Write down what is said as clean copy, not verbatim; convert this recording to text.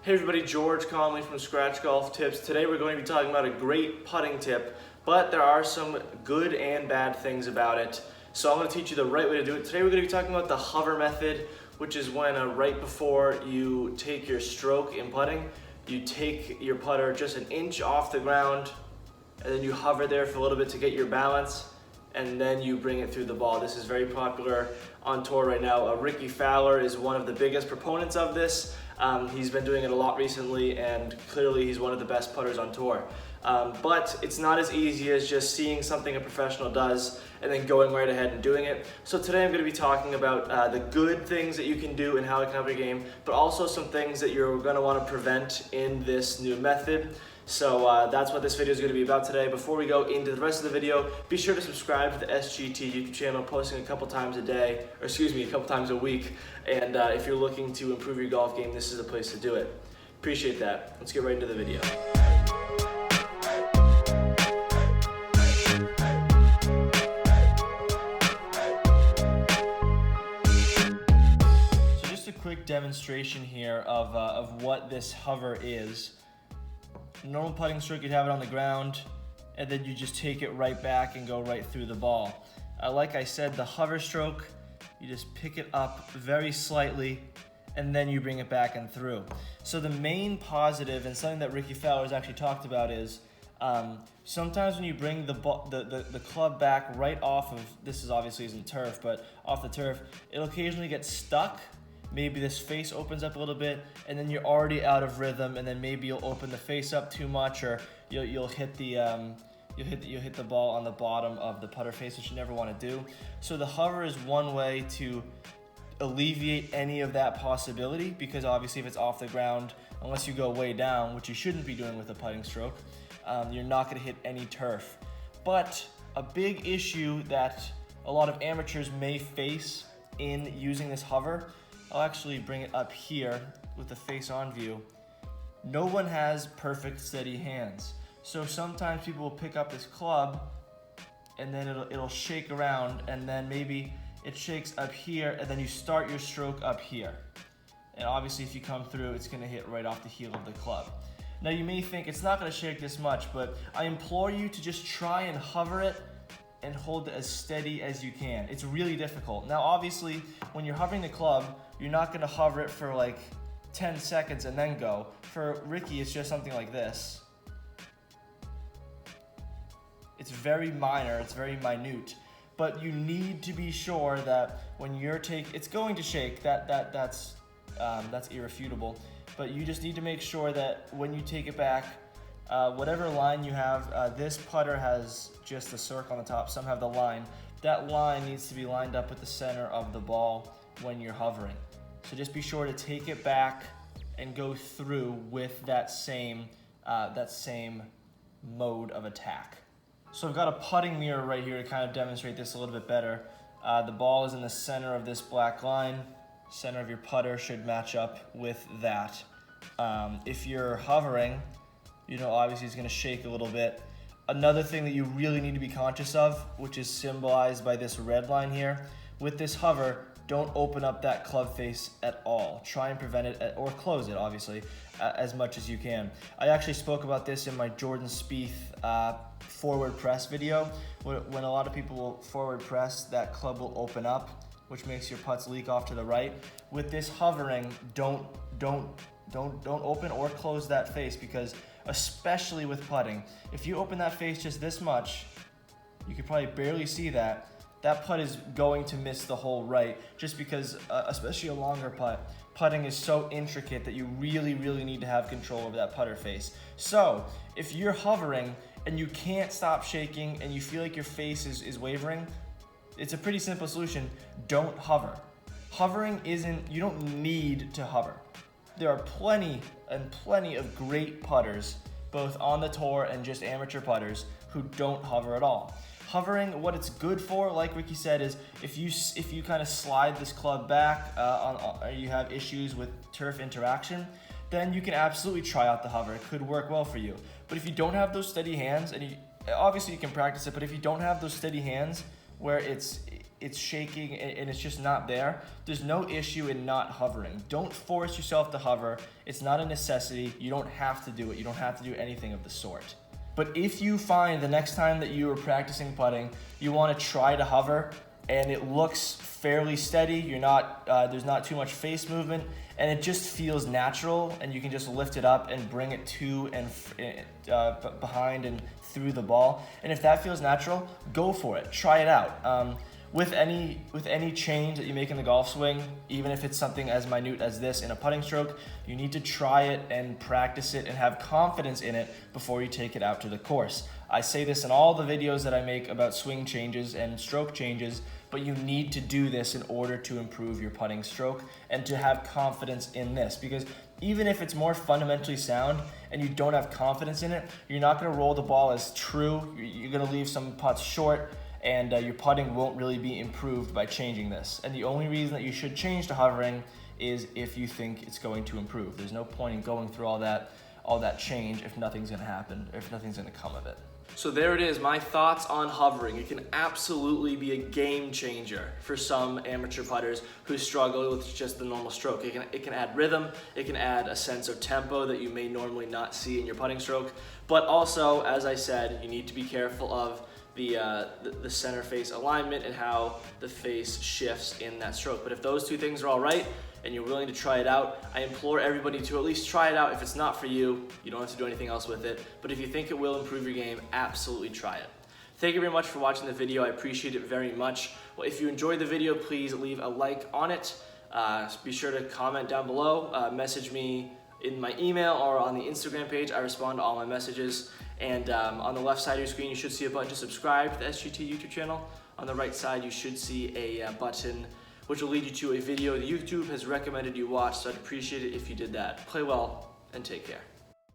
Hey everybody, George Conley from Scratch Golf Tips. Today we're going to be talking about a great putting tip, but there are some good and bad things about it. So I'm going to teach you the right way to do it. Today we're going to be talking about the hover method, which is when right before you take your stroke in putting, you take your putter just an inch off the ground, and then you hover there for a little bit to get your balance, and then you bring it through the ball. This is very popular on tour right now. Rickie Fowler is one of the biggest proponents of this. He's been doing it a lot recently, and clearly he's one of the best putters on tour. But it's not as easy as just seeing something a professional does and then going right ahead and doing it. So today I'm going to be talking about the good things that you can do and how it can help your game, but also some things that you're going to want to prevent in this new method. So that's what this video is going to be about today. Before we go into the rest of the video, be sure to subscribe to the SGT YouTube channel. I'm posting a couple times a day, or excuse me, a couple times a week. And if you're looking to improve your golf game, this is the place to do it. Appreciate that. Let's get right into the video. So just a quick demonstration here of what this hover is. Normal putting stroke, you'd have it on the ground, and then you just take it right back and go right through the ball. Like I said, the hover stroke, you just pick it up very slightly, and then you bring it back and through. So the main positive, and something that Rickie Fowler has actually talked about, is sometimes when you bring the club back right off of, this is obviously isn't turf, but off the turf, it'll occasionally get stuck. Maybe this face opens up a little bit, and then you're already out of rhythm, and then maybe you'll open the face up too much, or you'll hit the hit the ball on the bottom of the putter face, which you never want to do. So the hover is one way to alleviate any of that possibility, because obviously if it's off the ground, unless you go way down, which you shouldn't be doing with a putting stroke, you're not going to hit any turf. But a big issue that a lot of amateurs may face in using this hover, I'll actually bring it up here with the face-on view. No one has perfect steady hands. So sometimes people will pick up this club and then it'll shake around, and then maybe it shakes up here, and then you start your stroke up here. And obviously if you come through, it's gonna hit right off the heel of the club. Now you may think it's not gonna shake this much, but I implore you to just try and hover it and hold it as steady as you can. It's really difficult. Now obviously, when you're hovering the club, you're not gonna hover it for like 10 seconds and then go. For Rickie, it's just something like this. It's very minor, it's very minute, but you need to be sure that when you're it's going to shake, that's irrefutable, but you just need to make sure that when you take it back, whatever line you have, this putter has just a circle on the top, some have the line. That line needs to be lined up with the center of the ball when you're hovering. So just be sure to take it back and go through with that same mode of attack. So I've got a putting mirror right here to kind of demonstrate this a little bit better. The ball is in the center of this black line. Center of your putter should match up with that. If you're hovering, obviously it's gonna shake a little bit. Another thing that you really need to be conscious of, which is symbolized by this red line here, with this hover, don't open up that club face at all. Try and prevent it, or close it, obviously, as much as you can. I actually spoke about this in my Jordan Spieth forward press video. When a lot of people will forward press, that club will open up, which makes your putts leak off to the right. With this hovering, don't open or close that face, because especially with putting, if you open that face just this much, you could probably barely see that putt is going to miss the hole right, just because, especially a longer putt, putting is so intricate that you really, really need to have control over that putter face. So if you're hovering and you can't stop shaking and you feel like your face is wavering, it's a pretty simple solution. Don't hover. Hovering you don't need to hover. There are plenty and plenty of great putters, both on the tour and just amateur putters, who don't hover at all. Hovering, what it's good for, like Rickie said, is if you kind of slide this club back, or you have issues with turf interaction, then you can absolutely try out the hover. It could work well for you. But if you don't have those steady hands, and obviously you can practice it, but if you don't have those steady hands where it's shaking and it's just not there, there's no issue in not hovering. Don't force yourself to hover. It's not a necessity. You don't have to do it. You don't have to do anything of the sort. But if you find the next time that you are practicing putting, you want to try to hover and it looks fairly steady, you're not, there's not too much face movement, and it just feels natural, and you can just lift it up and bring it to and behind and through the ball. And if that feels natural, go for it. Try it out. With any change that you make in the golf swing, even if it's something as minute as this in a putting stroke, you need to try it and practice it and have confidence in it before you take it out to the course. I say this in all the videos that I make about swing changes and stroke changes, but you need to do this in order to improve your putting stroke and to have confidence in this, because even if it's more fundamentally sound and you don't have confidence in it, you're not going to roll the ball as true. You're going to leave some putts short, and your putting won't really be improved by changing this. And the only reason that you should change to hovering is if you think it's going to improve. There's no point in going through all that change if nothing's going to happen, if nothing's going to come of it. So there it is, my thoughts on hovering. It can absolutely be a game changer for some amateur putters who struggle with just the normal stroke. It can add rhythm, it can add a sense of tempo that you may normally not see in your putting stroke. But also, as I said, you need to be careful of the center face alignment and how the face shifts in that stroke. But if those two things are all right and you're willing to try it out, I implore everybody to at least try it out. If it's not for you, you don't have to do anything else with it. But if you think it will improve your game, absolutely try it. Thank you very much for watching the video. I appreciate it very much. Well, if you enjoyed the video, please leave a like on it. Be sure to comment down below. Message me in my email or on the Instagram page. I respond to all my messages. And on the left side of your screen, you should see a button to subscribe to the SGT YouTube channel. On the right side, you should see a button which will lead you to a video that YouTube has recommended you watch, so I'd appreciate it if you did that. Play well and take care.